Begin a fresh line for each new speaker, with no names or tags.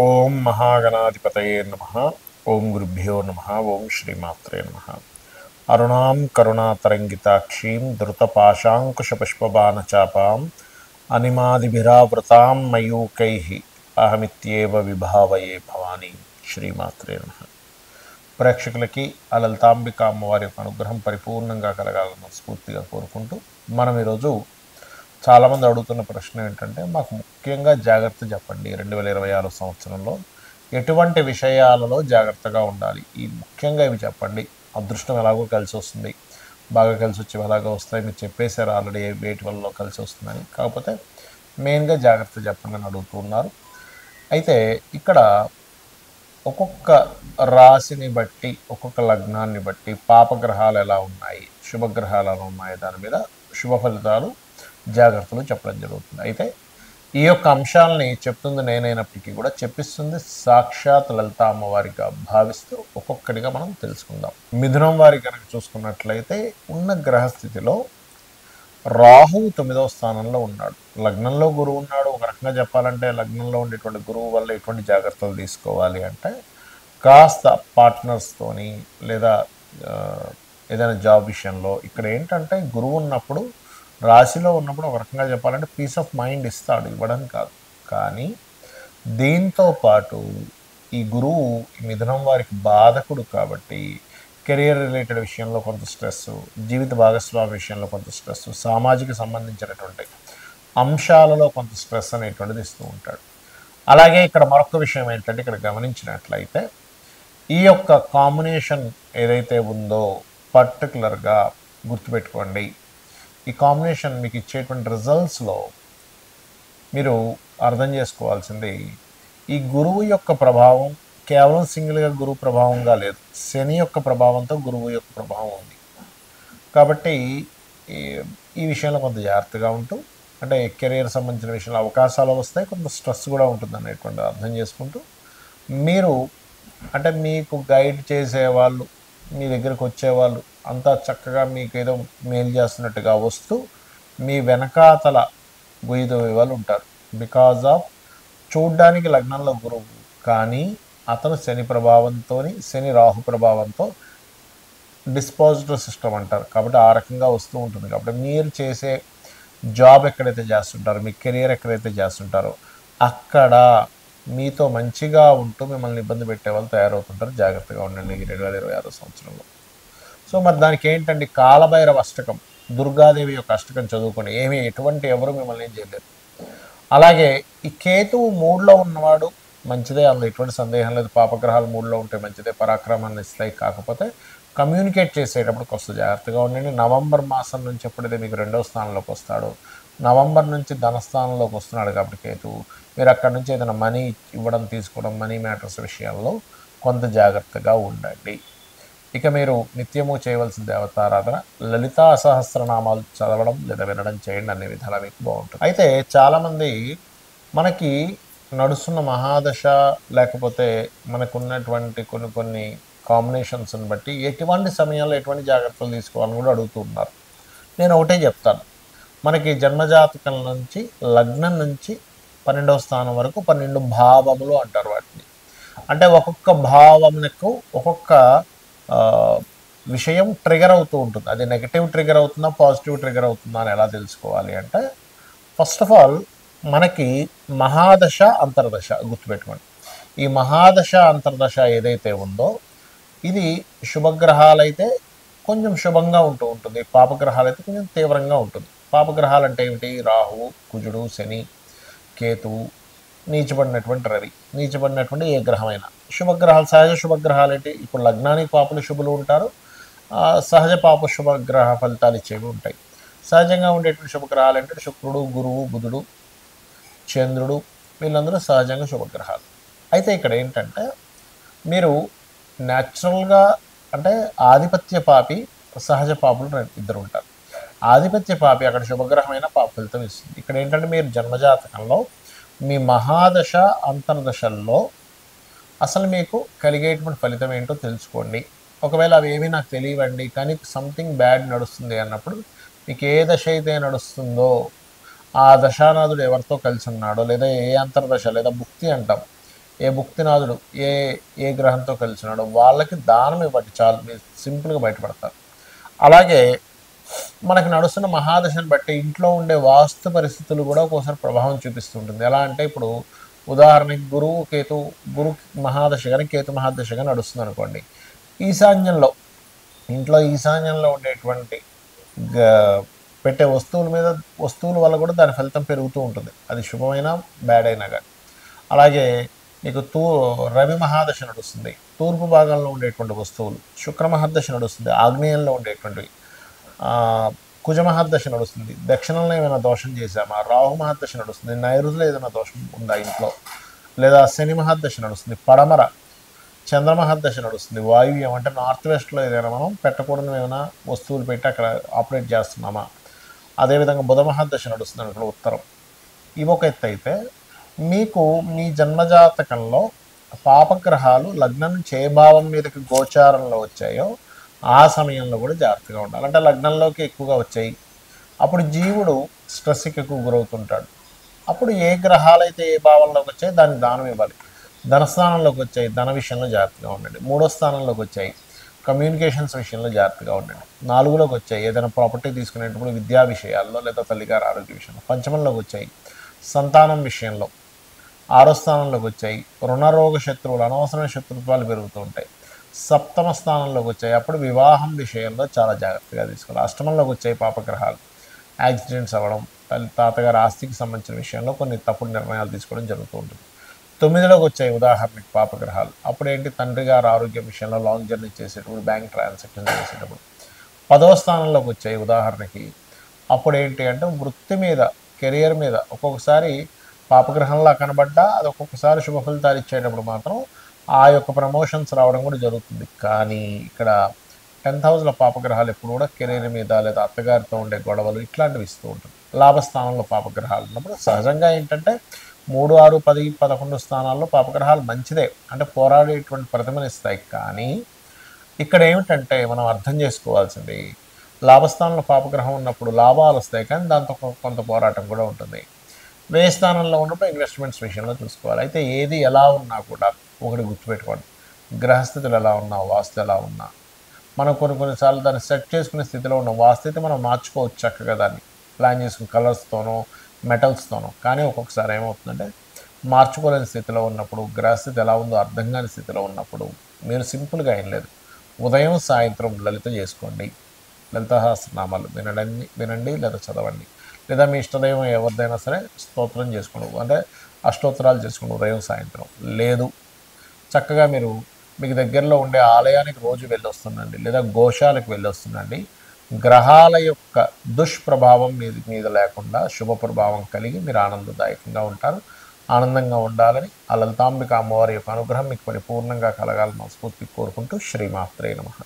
ఓం మహాగణాధిపతయే నమః. ఓం గురుభ్యో నమః. ఓం శ్రీమాత్రే నమః. అరుణాం కరుణాతరంగితాక్షీం ధృతపాశాంకుశపుష్పబాణచాపాం అనిమాదిభిరావృతాం మయూకైః అహమిత్యేవ విభావయే భవానీ. శ్రీమాత్రే నమః. ప్రేక్షకులకి ఆ లలితాంబిక అమ్మవారి యొక్క అనుగ్రహం పరిపూర్ణంగా కలగాలని స్ఫూర్తిగా కోరుకుంటూ మనం ఈరోజు చాలామంది అడుగుతున్న ప్రశ్న ఏంటంటే, మాకు ముఖ్యంగా జాగ్రత్త చెప్పండి, 2026 సంవత్సరంలో ఎటువంటి విషయాలలో జాగ్రత్తగా ఉండాలి, ఈ ముఖ్యంగా ఇవి చెప్పండి. అదృష్టం ఎలాగో కలిసి వస్తుంది, బాగా కలిసి వచ్చేవి ఎలాగో వస్తాయి, మీరు చెప్పేశారు ఆల్రెడీ వేటి వల్ల కలిసి వస్తుందని. కాకపోతే మెయిన్గా జాగ్రత్త చెప్పండి అని అడుగుతున్నారు. అయితే ఇక్కడ ఒక్కొక్క రాశిని బట్టి, ఒక్కొక్క లగ్నాన్ని బట్టి పాపగ్రహాలు ఎలా ఉన్నాయి, శుభగ్రహాలు ఎలా ఉన్నాయి, దాని మీద శుభ ఫలితాలు జాగ్రత్తలు చెప్పడం జరుగుతుంది. అయితే ఈ యొక్క అంశాలని చెప్తుంది నేనైనప్పటికీ కూడా చెప్పిస్తుంది సాక్షాత్ లలిత అమ్మవారిగా భావిస్తూ ఒక్కొక్కటిగా మనం తెలుసుకుందాం. మిథునం వారి కనుక చూసుకున్నట్లయితే ఉన్న గ్రహస్థితిలో రాహువు 9వ స్థానంలో ఉన్నాడు, లగ్నంలో గురువు ఉన్నాడు. ఒక రకంగా చెప్పాలంటే లగ్నంలో ఉండేటువంటి గురువు వల్ల ఎటువంటి జాగ్రత్తలు తీసుకోవాలి అంటే, కాస్త పార్ట్నర్స్తోని లేదా ఏదైనా జాబ్ విషయంలో, ఇక్కడ ఏంటంటే గురువు ఉన్నప్పుడు రాశిలో ఉన్నప్పుడు ఒక రకంగా చెప్పాలంటే పీస్ ఆఫ్ మైండ్ ఇస్తాడు, ఇవ్వడం కాదు. కానీ దీంతో పాటు ఈ గురువు మిథునం వారికి బాధకుడు కాబట్టి కెరియర్ రిలేటెడ్ విషయంలో కొంత స్ట్రెస్, జీవిత భాగస్వామి విషయంలో కొంత స్ట్రెస్, సామాజిక సంబంధించినటువంటి అంశాలలో కొంత స్ట్రెస్ అనేటువంటిది ఇస్తూ ఉంటాడు. అలాగే ఇక్కడ మరొక విషయం ఏంటంటే, ఇక్కడ గమనించినట్లయితే ఈ యొక్క కాంబినేషన్ ఏదైతే ఉందో పర్టికులర్గా గుర్తుపెట్టుకోండి. ఈ కాంబినేషన్ మీకు ఇచ్చేటువంటి రిజల్ట్స్లో మీరు అర్థం చేసుకోవాల్సింది, ఈ గురువు యొక్క ప్రభావం కేవలం సింగిల్గా గురువు ప్రభావంగా లేదు, శని యొక్క ప్రభావంతో గురువు యొక్క ప్రభావం ఉంది. కాబట్టి ఈ విషయంలో కొంత జాగ్రత్తగా ఉంటూ, అంటే కెరీర్ సంబంధించిన విషయంలో అవకాశాలు వస్తాయి, కొంత స్ట్రెస్ కూడా ఉంటుంది అనేటువంటి అర్థం చేసుకుంటూ, మీరు అంటే మీకు గైడ్ చేసేవాళ్ళు, మీ దగ్గరకు వచ్చేవాళ్ళు అంతా చక్కగా మీకు ఏదో మేలు చేస్తున్నట్టుగా వస్తూ మీ వెనకాతల గొయ్యిదోవే వాళ్ళు ఉంటారు. బికాజ్ ఆఫ్ చూడ్డానికి లగ్నంలో గురువు, కానీ అతను శని ప్రభావంతో, శని రాహు ప్రభావంతో డిస్పాజిటివ్ సిస్టమ్ అంటారు. కాబట్టి ఆ రకంగా వస్తూ ఉంటుంది. కాబట్టి మీరు చేసే జాబ్ ఎక్కడైతే చేస్తుంటారో, మీ కెరియర్ ఎక్కడైతే చేస్తుంటారో అక్కడ మీతో మంచిగా ఉంటూ మిమ్మల్ని ఇబ్బంది పెట్టే వాళ్ళు తయారవుతుంటారు. జాగ్రత్తగా ఉండండి ఈ 2026 సంవత్సరంలో. సో మరి దానికి ఏంటంటే, కాలభైరవ అష్టకం, దుర్గాదేవి యొక్క అష్టకం చదువుకొని ఎటువంటి ఎవరు మిమ్మల్ని ఏం చేయలేరు. అలాగే ఈ కేతువు 3లో ఉన్నవాడు మంచిదే, అందులో ఎటువంటి సందేహం లేదు. పాపగ్రహాలు 3లో ఉంటే మంచిదే, పరాక్రమాన్ని ఇస్తాయి. కాకపోతే కమ్యూనికేట్ చేసేటప్పుడు కొంత జాగ్రత్తగా ఉండండి. నవంబర్ మాసం నుంచి ఎప్పుడైతే మీకు 2వ స్థానంలోకి వస్తాడో, నవంబర్ నుంచి ధనస్థానంలోకి వస్తున్నాడు కాబట్టి కేతువు, మీరు అక్కడి నుంచి ఏదైనా మనీ ఇవ్వడం తీసుకోవడం, మనీ మ్యాటర్స్ విషయాల్లో కొంత జాగ్రత్తగా ఉండండి. ఇక మీరు నిత్యము చేయవలసిన దేవతారాధన, లలితా సహస్రనామాలు చదవడం లేదా వినడం చేయండి, అన్ని విధాలా మీకు బాగుంటుంది. అయితే చాలామంది మనకి నడుస్తున్న మహాదశ లేకపోతే మనకున్నటువంటి కొన్ని కాంబినేషన్స్ని బట్టి ఎటువంటి సమయంలో ఎటువంటి జాగ్రత్తలు తీసుకోవాలని కూడా అడుగుతూ ఉన్నారు. నేను ఒకటే చెప్తాను, మనకి జన్మజాతకం నుంచి లగ్నం నుంచి 12వ స్థానం వరకు 12 భావములు అంటారు వాటిని. అంటే ఒక్కొక్క భావమునకు ఒక్కొక్క విషయం ట్రిగర్ అవుతూ ఉంటుంది. అది నెగిటివ్ ట్రిగర్ అవుతుందా, పాజిటివ్ ట్రిగర్ అవుతుందా అని ఎలా తెలుసుకోవాలి అంటే, ఫస్ట్ ఆఫ్ ఆల్ మనకి మహాదశ అంతర్దశ గుర్తుపెట్టుకోండి. ఈ మహాదశ అంతర్దశ ఏదైతే ఉందో ఇది శుభగ్రహాలైతే కొంచెం శుభంగా ఉంటూ ఉంటుంది, పాపగ్రహాలైతే కొంచెం తీవ్రంగా ఉంటుంది. పాపగ్రహాలు అంటే ఏమిటి? రాహువు, కుజుడు, శని, కేతువు, నీచబడినటువంటి రవి, నీచబడినటువంటి ఏ గ్రహమైనా. శుభగ్రహాలు, సహజ శుభగ్రహాలు ఏంటి? ఇప్పుడు లగ్నానికి పాపులు శుభులు ఉంటారు, సహజ పాప శుభగ్రహ ఫలితాలు ఇచ్చేవి ఉంటాయి. సహజంగా ఉండేటువంటి శుభగ్రహాలు అంటే శుక్రుడు, గురువు, బుధుడు, చంద్రుడు, వీళ్ళందరూ సహజంగా శుభగ్రహాలు. అయితే ఇక్కడ ఏంటంటే, మీరు న్యాచురల్గా అంటే ఆధిపత్య పాపి, సహజ పాపులు ఇద్దరు ఉంటారు. ఆధిపత్య పాపి అక్కడ శుభగ్రహమైన పాప ఫలితం ఇస్తుంది. ఇక్కడ ఏంటంటే, మీరు జన్మజాతకంలో మీ మహాదశ అంతర్దశల్లో అసలు మీకు కలిగేటువంటి ఫలితం ఏంటో తెలుసుకోండి. ఒకవేళ అవి ఏమీ నాకు తెలియవండి కానీ సంథింగ్ బ్యాడ్ నడుస్తుంది అన్నప్పుడు, మీకు ఏ దశ అయితే నడుస్తుందో ఆ దశానాథుడు ఎవరితో కలిసి ఉన్నాడో, లేదా ఏ అంతర్దశ లేదా భుక్తి అంటాం, ఏ భుక్తినాథుడు ఏ ఏ గ్రహంతో కలిసినాడో వాళ్ళకి దానం ఇవ్వండి చాలు, మీరు సింపుల్గా బయటపడతారు. అలాగే మనకి నడుస్తున్న మహాదశను బట్టి ఇంట్లో ఉండే వాస్తు పరిస్థితులు కూడా ఒక్కోసారి ప్రభావం చూపిస్తుంటుంది. ఎలా అంటే ఇప్పుడు ఉదాహరణకి గురు మహాదశ కానీ కేతు మహాదశ కానీ నడుస్తుంది అనుకోండి. ఈశాన్యంలో ఇంట్లో ఈశాన్యంలో ఉండేటువంటి పెట్టే వస్తువుల వల్ల కూడా దాని ఫలితం పెరుగుతూ ఉంటుంది, అది శుభమైనా బ్యాడ్ అయినా కానీ. అలాగే మీకు రవి మహాదశ నడుస్తుంది, తూర్పు భాగంలో ఉండేటువంటి వస్తువులు. శుక్ర మహాదశ నడుస్తుంది, ఆగ్నేయంలో ఉండేటువంటివి. కుజ మహాదశ నడుస్తుంది, దక్షిణంలో ఏమైనా దోషం చేశామా. రాహు మహాదశ నడుస్తుంది, నైరుతిలో ఏదైనా దోషం ఉందా ఇంట్లో. లేదా శని మహాదశ నడుస్తుంది, పడమర. చంద్ర మహాదశ నడుస్తుంది, వాయువ్యం అంటే నార్త్ వెస్ట్లో ఏదైనా మనం పెట్టకూడదు ఏమైనా వస్తువులు పెట్టి అక్కడ ఆపరేట్ చేస్తున్నామా. అదేవిధంగా బుధ మహాదశ నడుస్తుంది అనుకో ఉత్తరం. ఇవి ఒక ఎత్తు అయితే, మీకు మీ జన్మజాతకంలో పాపగ్రహాలు లగ్నం భావం మీదకి గోచారంలో వచ్చాయో ఆ సమయంలో కూడా జాగ్రత్తగా ఉండాలి. అంటే లగ్నంలోకి ఎక్కువగా వచ్చాయి, అప్పుడు జీవుడు స్ట్రెస్కి ఎక్కువ గురవుతుంటాడు. అప్పుడు ఏ గ్రహాలైతే ఏ భావంలోకి వచ్చాయి దానికి దానం ఇవ్వాలి. ధనస్థానంలోకి వచ్చాయి, ధన విషయంలో జాగ్రత్తగా ఉండండి. 3వ స్థానంలోకి వచ్చాయి, కమ్యూనికేషన్స్ విషయంలో జాగ్రత్తగా ఉండండి. 4లోకి వచ్చాయి, ఏదైనా ప్రాపర్టీ తీసుకునేటప్పుడు విద్యా విషయాల్లో లేదా తల్లిగారి ఆరోగ్య విషయంలో. 5మంలోకి వచ్చాయి, సంతానం విషయంలో. 6వ స్థానంలోకి వచ్చాయి, రుణరోగ శత్రువులు, అనవసరమైన శత్రుత్వాలు పెరుగుతూ ఉంటాయి. 7మ స్థానంలోకి వచ్చాయి, అప్పుడు వివాహం విషయంలో చాలా జాగ్రత్తగా తీసుకోవాలి. 8మంలోకి వచ్చాయి పాపగ్రహాలు, యాక్సిడెంట్స్ అవ్వడం, తాతగారి ఆస్తికి సంబంధించిన విషయంలో కొన్ని తప్పుడు నిర్ణయాలు తీసుకోవడం జరుగుతూ ఉంటుంది. 9లోకి వచ్చాయి ఉదాహరణకి పాపగ్రహాలు, అప్పుడు ఏంటి, తండ్రి గారి ఆరోగ్యం విషయంలో లాంగ్ జర్నీ చేసేటప్పుడు, బ్యాంక్ ట్రాన్సాక్షన్ చేసేటప్పుడు. 10వ స్థానంలోకి వచ్చాయి ఉదాహరణకి, అప్పుడు ఏంటి అంటే వృత్తి మీద, కెరియర్ మీద ఒక్కొక్కసారి పాపగ్రహంలా కనబడ్డా అది ఒక్కొక్కసారి శుభ ఫలితాలు ఇచ్చేటప్పుడు మాత్రం ఆ యొక్క ప్రమోషన్స్ రావడం కూడా జరుగుతుంది. కానీ ఇక్కడ 10th హౌస్లో పాపగ్రహాలు ఎప్పుడు కూడా కెరీర్ మీద లేదా అత్తగారితో ఉండే గొడవలు ఇట్లాంటివి ఇస్తూ ఉంటుంది. లాభస్థానంలో పాపగ్రహాలు ఉన్నప్పుడు సహజంగా ఏంటంటే 3, 6, 10, 11 స్థానాల్లో పాపగ్రహాలు మంచిదే, అంటే పోరాడేటువంటి ప్రతిమనిస్తాయి. కానీ ఇక్కడ ఏమిటంటే మనం అర్థం చేసుకోవాల్సింది, లాభస్థానంలో పాపగ్రహం ఉన్నప్పుడు లాభాలు వస్తాయి, కానీ దాంతో కొంత పోరాటం కూడా ఉంటుంది. వ్యయ స్థానంలో ఉన్నప్పుడు ఇన్వెస్ట్మెంట్స్ విషయంలో చూసుకోవాలి. అయితే ఏది ఎలా ఉన్నా కూడా ఒకటి గుర్తుపెట్టుకోండి, గ్రహస్థితులు ఎలా ఉన్నా, వాస్తు ఎలా ఉన్నా, మనం కొన్నిసార్లు దాన్ని సెట్ చేసుకునే స్థితిలో ఉన్న వాస్తు అయితే మనం మార్చుకోవచ్చు చక్కగా, దాన్ని ప్లాన్ చేసుకుని కలర్స్తోనో మెటల్స్తోనో. కానీ ఒక్కొక్కసారి ఏమవుతుందంటే మార్చుకోలేని స్థితిలో ఉన్నప్పుడు, గ్రహస్థితి ఎలా ఉందో అర్థం కాని స్థితిలో ఉన్నప్పుడు మీరు సింపుల్గా ఏం లేదు, ఉదయం సాయంత్రం లలిత చేసుకోండి. లలిత సహస్రనామాలు వినండి లేదా చదవండి. లేదా మీ ఇష్టదైవం ఎవరిదైనా సరే స్తోత్రం చేసుకోండి, అంటే అష్టోత్తరాలు చేసుకోండి ఉదయం సాయంత్రం. లేదు చక్కగా మీరు మీకు దగ్గరలో ఉండే ఆలయానికి రోజు వెళ్ళొస్తుండండి, లేదా గోశాలకు వెళ్ళొస్తుండండి. గ్రహాల యొక్క దుష్ప్రభావం మీద లేకుండా శుభ ప్రభావం కలిగి మీరు ఆనందదాయకంగా ఉంటారు. ఆనందంగా ఉండాలని ఆ లలితాంబిక అమ్మవారి యొక్క అనుగ్రహం మీకు పరిపూర్ణంగా కలగాలని మనస్ఫూర్తిగా కోరుకుంటూ శ్రీమాత్రే నమః.